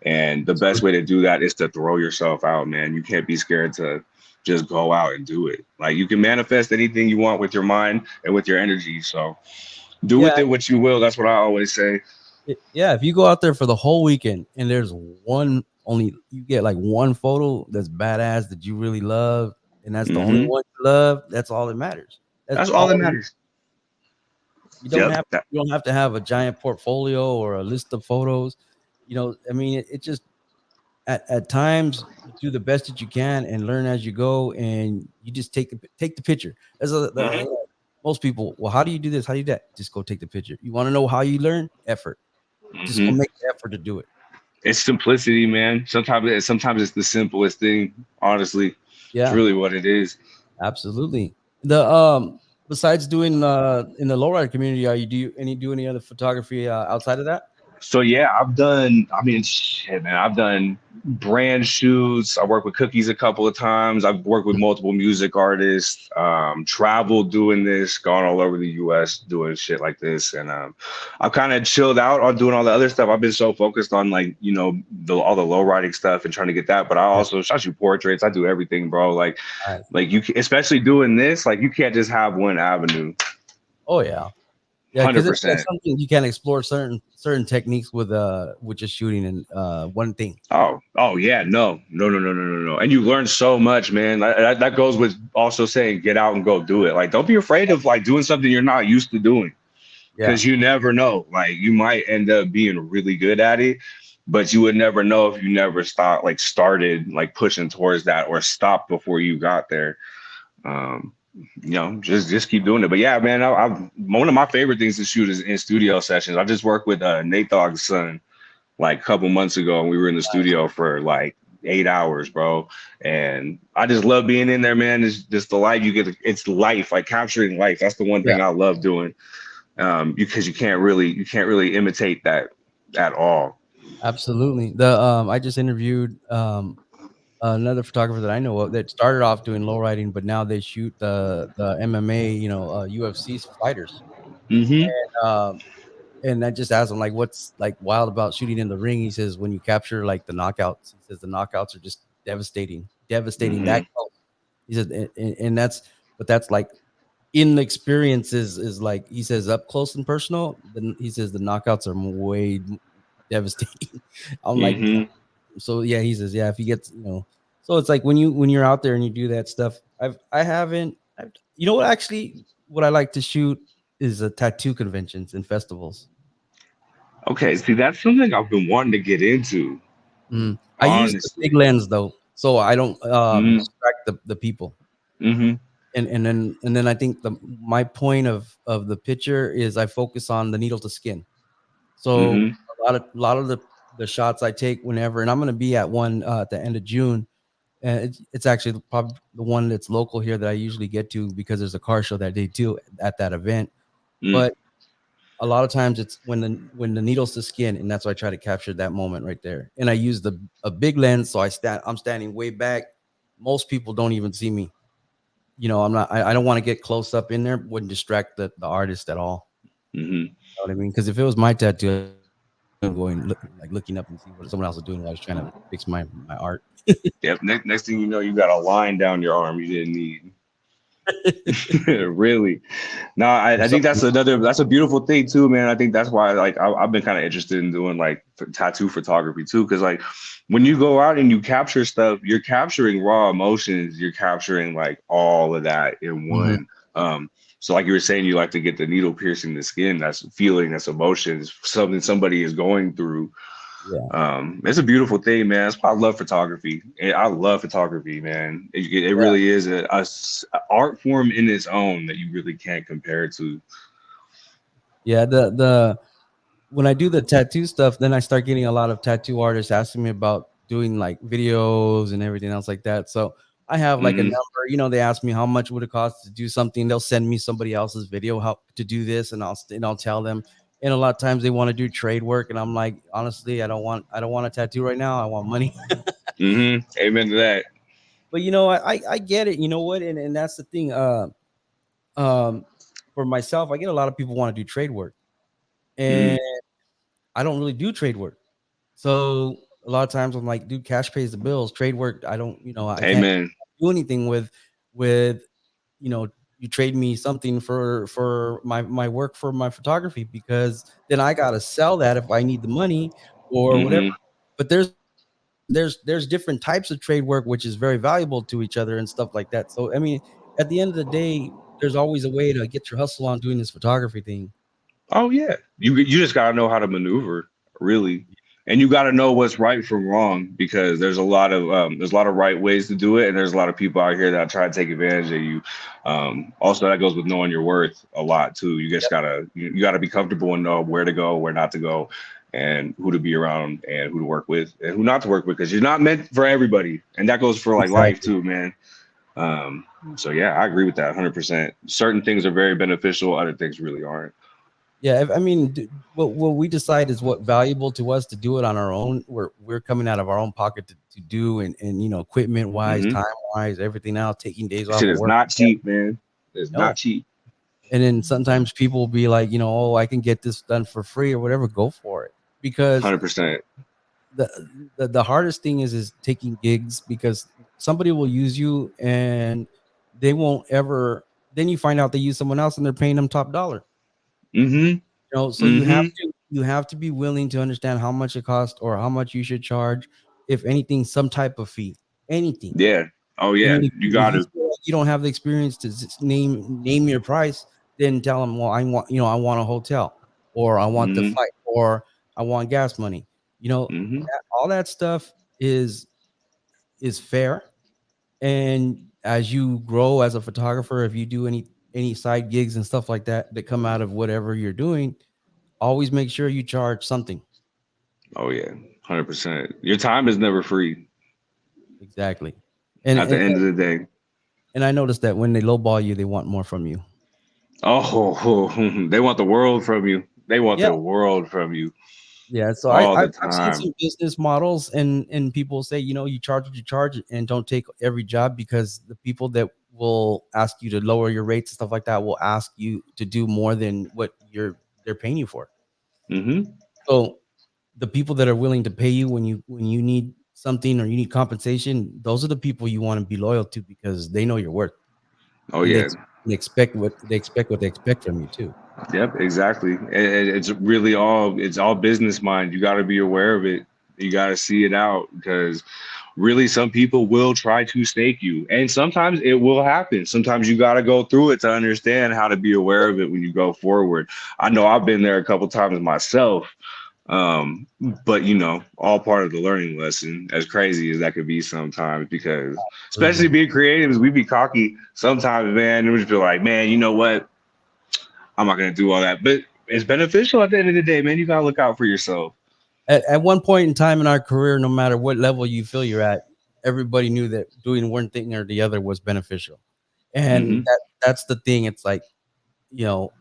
And the best way to do that is to throw yourself out, man. You can't be scared to just go out and do it. Like you can manifest anything you want with your mind and with your energy. So do with Yeah. it what you will. That's what I always say. Yeah. If you go out there for the whole weekend and there's you get like one photo that's badass that you really love, and that's the only Hmm. one you love, that's all that matters. That's That's all that all matters. you don't Yep. have. You don't have to have a giant portfolio or a list of photos. I mean, it just at times you do the best that you can and learn as you go, and you just take the picture. Hmm. Most people. Well, how do you do this? How do you do that? Just go take the picture. You want to know how you learn? Effort. Just go Hmm. make the effort to do it. It's simplicity, man. Sometimes it's the simplest thing. Honestly, it's Yeah, really what it is. absolutely. The besides doing in the lowrider community, are you do any other photography outside of that? So yeah, I've done. I mean, shit, man. I've done brand shoots. I worked with Cookies a couple of times. I've worked with multiple music artists. Traveled doing this, gone all over the U.S. doing shit like this, and I've kind of chilled out on doing all the other stuff. I've been so focused on like all the low riding stuff and trying to get that. But I Yeah. also I shoot portraits. I do everything, bro. Nice. Like especially doing this, like you can't just have one avenue. Oh yeah. Yeah, because it's 100%. something you can explore certain techniques with just shooting and one thing. Oh yeah, no. And you learn so much, man. That goes with also saying get out and go do it. Like don't be afraid of like doing something you're not used to doing Yeah, because you never know. Like you might end up being really good at it, but you would never know if you never started like pushing towards that or stopped before you got there. Um, just keep doing it. But yeah, man, one of my favorite things to shoot is in studio sessions. I just worked with Nate Dogg's son like a couple months ago, and we were in the nice. studio for like 8 hours, bro. And I just love being in there, man. It's just the life you get. It's life, like capturing life. That's the one Yeah, thing I love doing. Because you can't really imitate that at all. absolutely. The I just interviewed another photographer that I know of that started off doing low riding, but now they shoot the MMA, UFC fighters. Hmm. Um, and I just asked him like, what's like wild about shooting in the ring? He says when you capture like the knockouts, he says the knockouts are just devastating, devastating that Hmm. close. He said, and that's like in the experiences is like he says up close and personal. Then he says the knockouts are way devastating. I'm like, Hmm. so yeah, he says, yeah, if he gets, so it's like when you're out there and you do that stuff. I haven't, you know what? Actually, what I like to shoot is tattoo conventions and festivals. Okay, see, that's something I've been wanting to get into, I use the big honestly. lens though, so I don't Mm-hmm. distract the people. Mm-hmm. And then I think my point of the picture is I focus on the needle to skin. So Mm-hmm. a lot of the shots I take whenever, and I'm going to be at one at the end of June, and it's actually probably the one that's local here that I usually get to because there's a car show that they do at that event. Mm. but a lot of times it's when the needle's the skin, and that's why I try to capture that moment right there. And I use the a big lens, so I'm standing way back. Most people don't even see me. I don't want to get close up in there. Wouldn't distract the artist at all. Hmm. You know what I mean? Because if it was my tattoo, I'm looking up and see what someone else is doing while I was trying to fix my art. Yep. Next thing you know, you got a line down your arm you didn't need. Really. No, Or I think something. that's a beautiful thing too, man. I think that's why like I've been kind of interested in doing like tattoo photography too, because like when you go out and you capture stuff, you're capturing raw emotions, you're capturing like all of that in Mhm. one. So like you were saying, you like to get the needle piercing the skin. That's feeling, that's emotions, something somebody is going through. Yeah, It's a beautiful thing, man. That's why I love photography. I love photography, man. It yeah, really is a art form in its own that you really can't compare to. yeah. The when I do the tattoo stuff, then I start getting a lot of tattoo artists asking me about doing like videos and everything else like that. So I have like a Hmm. number. They ask me how much would it cost to do something. They'll send me somebody else's video how to do this, and I'll tell them. And a lot of times they want to do trade work, and I'm like, honestly, I don't want a tattoo right now. I want money. Hmm. Amen to that. But I get it. You know what? And that's the thing. Um, for myself, I get a lot of people want to do trade work, and Hmm. I don't really do trade work. So a lot of times I'm like, dude, cash pays the bills. Trade work, I don't, I can't Amen. do anything with you know you trade me something for my work for my photography, because then I gotta sell that if I need the money or whatever. Hmm. But there's different types of trade work which is very valuable to each other and stuff like that. So I mean, at the end of the day, there's always a way to get your hustle on doing this photography thing. Oh yeah, you just gotta know how to maneuver, really, and you gotta know what's right from wrong because there's a lot of right ways to do it, and there's a lot of people out here that try to take advantage of you. Also, that goes with knowing your worth a lot too. You just you gotta be comfortable and know where to go, where not to go, and who to be around, and who to work with, and who not to work with, because you're not meant for everybody, and that goes for like life Exactly. too, man. So yeah, I agree with that 100%. Certain things are very beneficial, other things really aren't. Yeah, I mean, what we decide is what valuable to us to do it on our own. We're coming out of our own pocket to do, and equipment wise, Hmm. time wise, everything else, taking days off Shit of is work. not cheap, man. It's No, not cheap. and then sometimes people will be like, oh, I can get this done for free or whatever. Go for it, because 100%. the the hardest thing is taking gigs, because somebody will use you and they won't ever. Then you find out they use someone else and they're paying them top dollar. Hmm. So Hmm. you have to be willing to understand how much it costs or how much you should charge, if anything, some type of fee, anything. Yeah. Oh And yeah. then You if got you to. feel like you don't have the experience to name your price, then tell them, well, I want a hotel, or I want the Hmm. flight, or I want gas money. Hmm. All that stuff is fair. And as you grow as a photographer, if you do any side gigs and stuff like that that come out of whatever you're doing, always make sure you charge something. Oh yeah. 100%. Your time is never free Exactly. And at the and end of the day. and I noticed that when they lowball you, they want more from you. Oh, they want the world from you. They want Yeah. the world from you Yeah. So all the I've seen time. some business models, and people say, you charge what you charge and don't take every job, because the people that will ask you to lower your rates and stuff like that will ask you to do more than what they're paying you for. Hmm. So the people that are willing to pay you when you need something or you need compensation, those are the people you want to be loyal to, because they know your worth, Oh and yeah. they expect from you too. Yep, exactly. It's really it's all business mind. You got to be aware of it. You got to see it out because really some people will try to snake you and sometimes it will happen. Sometimes you got to go through it to understand how to be aware of it when you go forward. I know I've been there a couple times myself. Um, but all part of the learning lesson, as crazy as that could be sometimes, because especially Absolutely. being creatives, we be cocky sometimes, man, and we just feel like, man, you know what? I'm not gonna do all that, but it's beneficial at the end of the day, man. You gotta look out for yourself. At one point in time in our career, no matter what level you feel you're at, everybody knew that doing one thing or the other was beneficial. And Hmm. that's the thing. It's like, you know,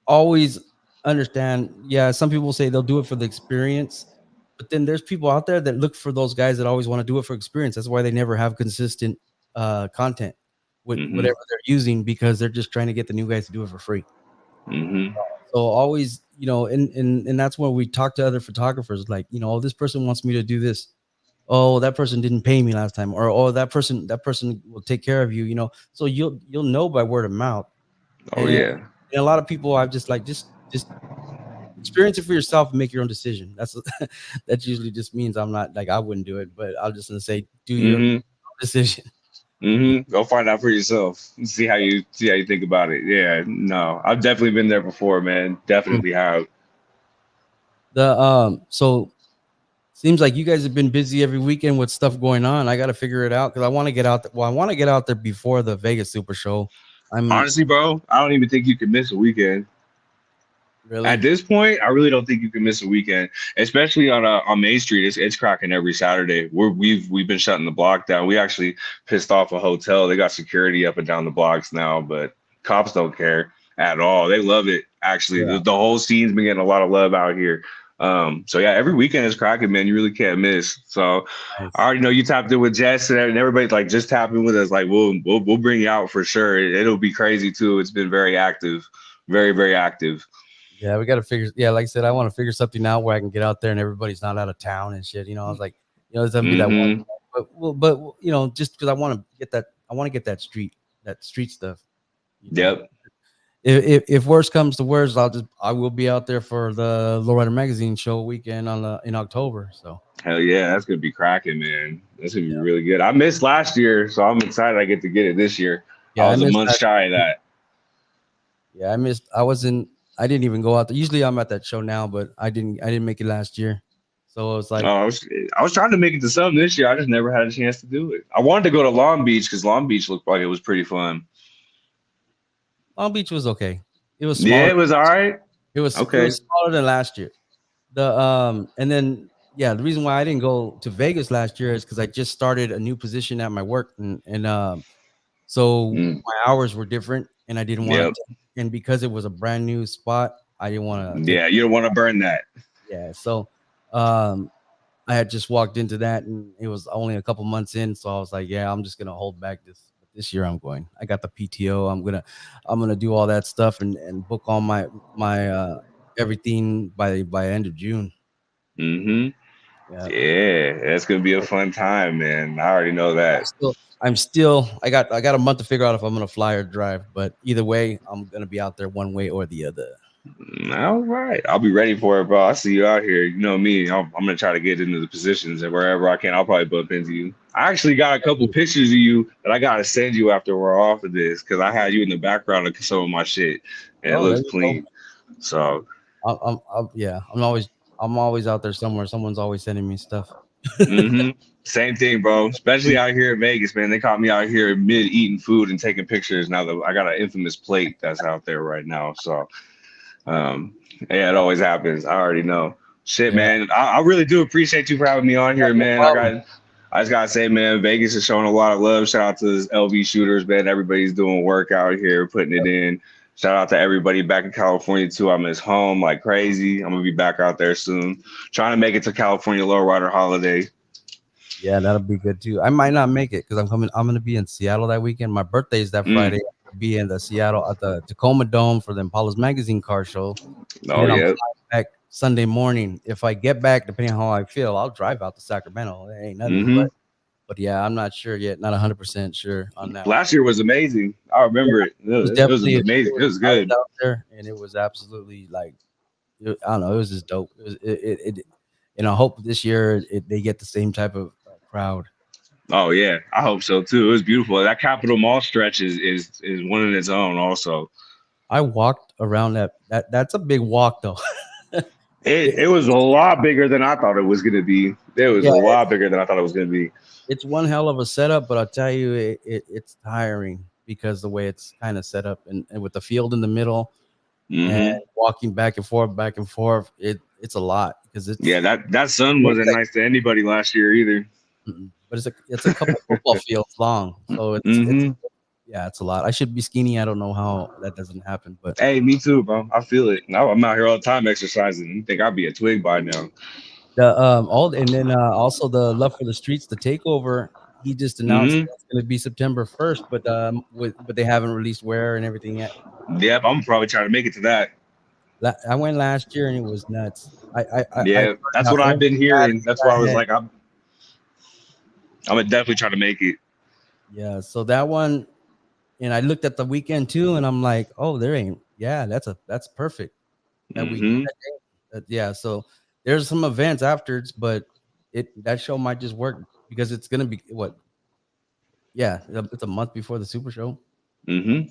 always understand. Yeah, some people say they'll do it for the experience, but then there's people out there that look for those guys that always want to do it for experience. That's why they never have consistent content with Mm-hmm. whatever they're using, because they're just trying to get the new guys to do it for free. Mm-hmm. So always, and that's when we talk to other photographers, like, oh, this person wants me to do this. Oh, that person didn't pay me last time, or oh, that person will take care of you. So you'll know by word of mouth. Oh And, yeah. and a lot of people, I've just like just experience it for yourself and make your own decision. That's that usually just means I'm not like, I wouldn't do it, but I'm just gonna say do your own Mm-hmm. decision. Mm-hmm. Go find out for yourself. See how you think about it. Yeah. No, I've definitely been there before, man. Mm. Definitely have. So seems like you guys have been busy every weekend with stuff going on. I got to figure it out because I want to get out. Well, I want to get out there before the Vegas Super Show. I'm Honestly, bro, I don't even think you can miss a weekend. At really. this point, I really don't think you can miss a weekend, especially on Main Street. It's cracking every Saturday. We've been shutting the block down. We actually pissed off a hotel. They got security up and down the blocks now, but cops don't care at all. They love it. Actually, Yeah, the whole scene's been getting a lot of love out here. So yeah, every weekend is cracking, man. You really can't miss. So I nice. already know you tapped in with Jess and everybody's like, just tap in with us. Like we'll bring you out for sure. It'll be crazy too. It's been very active, very very active. Yeah, we got to figure. Yeah, like I said, I want to figure something out where I can get out there and everybody's not out of town and shit. I was like, it's gonna be that one. Mm-hmm. But just because I want to get that street stuff. You know, Yep. if worse comes to worse, I will be out there for the Lowrider magazine show weekend in October. So Hell yeah, that's gonna be cracking, man. That's gonna be yeah, really good. I missed last year, so I'm excited I get to get it this year. I yeah, I was a missed month that. shy of that. Yeah, I missed. I wasn't. I didn't even go out there. Usually I'm at that show now, but I didn't. I didn't make it last year. So it was Oh, like I was trying to make it to some this year. I just never had a chance to do it. I wanted to go to Long Beach because Long Beach looked like it was pretty fun. Long Beach was okay. It was Yeah, smaller. it was all right. It was Okay. smaller than last year. And then yeah, the reason why I didn't go to Vegas last year is because I just started a new position at my work, and so Mm, my hours were different, and I didn't want yep. to. And because it was a brand new spot, I didn't want to take. Yeah, you don't want to burn that. Yeah, so um, I had just walked into that, and it was only a couple months in, so I was like, yeah, I'm just gonna hold back this year. I'm going. I got the PTO. I'm gonna do all that stuff and book all my everything by end of June. Mm-hmm. Yeah. Yeah, that's gonna be a fun time, man. I already know I'm that. still I'm still I got a month to figure out if I'm gonna fly or drive, but either way, I'm gonna be out there one way or the other. All right, I'll be ready for it, bro. I see you out here. You know me. I'm gonna try to get into the positions, and wherever I can, I'll probably bump into you. I actually got a couple pictures of you that I gotta send you after we're off of this, because I had you in the background of some of my shit, and it Oh, there looks you go. clean. So, Yeah, I'm always out there somewhere. Someone's always sending me stuff. hmm same thing, bro. Especially out here in Vegas, man. They caught me out here mid eating food and taking pictures. Now that I got an infamous plate that's out there right now, so. Um, yeah, it always happens. I already know. Shit, Yeah, man. I really do appreciate you for having me on yeah, here, no man. problem. I just gotta say, man, Vegas is showing a lot of love. Shout out to the LV shooters, man. Everybody's doing work out here, putting it in. Shout out to everybody back in California too. I miss home like crazy. I'm gonna be back out there soon. Trying to make it to California Lowrider holiday. Yeah, that'll be good too. I might not make it because I'm gonna be in Seattle that weekend. My birthday is that Friday. Mm. I'm gonna be in the Seattle at the Tacoma Dome for the Impala's Magazine car show, and Oh then I'm yeah. flying back Sunday morning. If I get back, depending on how I feel, I'll drive out to Sacramento. It ain't nothing, hmm but yeah, I'm not sure yet. Not 100% sure on that one. Last year was amazing. I Yeah, remember it. it was It was definitely. amazing. It was I was good. out there, and it was absolutely like I don't know. It was just dope. And I hope this year they get the same type of crowd. Oh yeah, I hope so too. It was beautiful. That Capitol Mall stretch is one in its own. Also, I walked around that's a big walk though. it It, was a lot bigger than I thought it was gonna be. It was yeah, a lot bigger than I thought it was gonna be. it's one hell of a setup, but I'll tell you, it's tiring because the way it's kind of set up, and with the field in the middle and Hmm walking back and forth, it's a lot because Yeah, that sun it's wasn't like, nice to anybody last year either. but it's a couple football fields long, so it's Hmm Yeah, it's a lot. I should be skinny. I don't know how that doesn't happen, but Hey, me too, bro. I feel it. Now I'm out here all the time exercising. You think I'd be a twig by now? the all and then also the Love for the Streets, the takeover. He just announced Hmm. that it's going to be September 1st, but they haven't released where and everything yet. Yep, I'm probably trying to make it to that. I went last year and it was nuts. I Yeah, heard that's how what I've been empty that hearing. That's why I that was head. like, I'm gonna definitely try to make it. Yeah, so that one, and I looked at the weekend too, and I'm like, oh, there ain't. Yeah, that's perfect. That weekend. Hmm. Yeah, so there's some events afterwards, but that show might just work because it's gonna be what? Yeah, it's a month before the Super Show. Hmm.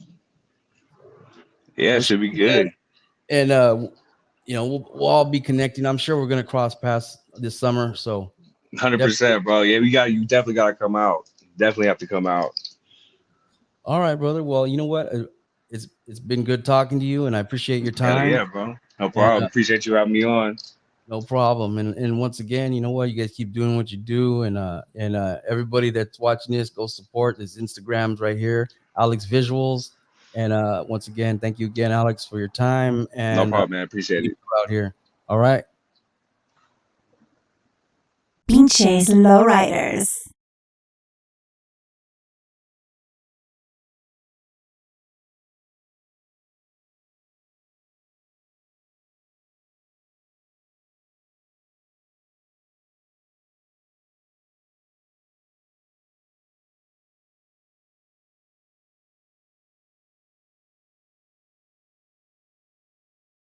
Yeah, So it it should should be be good. good. And we'll all be connecting. I'm sure we're gonna cross paths this summer. So definitely. 100%, bro. Yeah, you definitely gotta come out. Definitely have to come out. All right, brother. Well, you know what? It's been good talking to you, and I appreciate your Hell time. yeah, bro. No And problem. Appreciate you having me on. no problem. And once again, you know what? You guys keep doing what you do, and everybody that's watching this, go support his Instagrams right here, Alex Visuals. And once again, thank you again, Alex, for your time No and problem, man. Appreciate you it. out here. All right. Pinches Lowriders.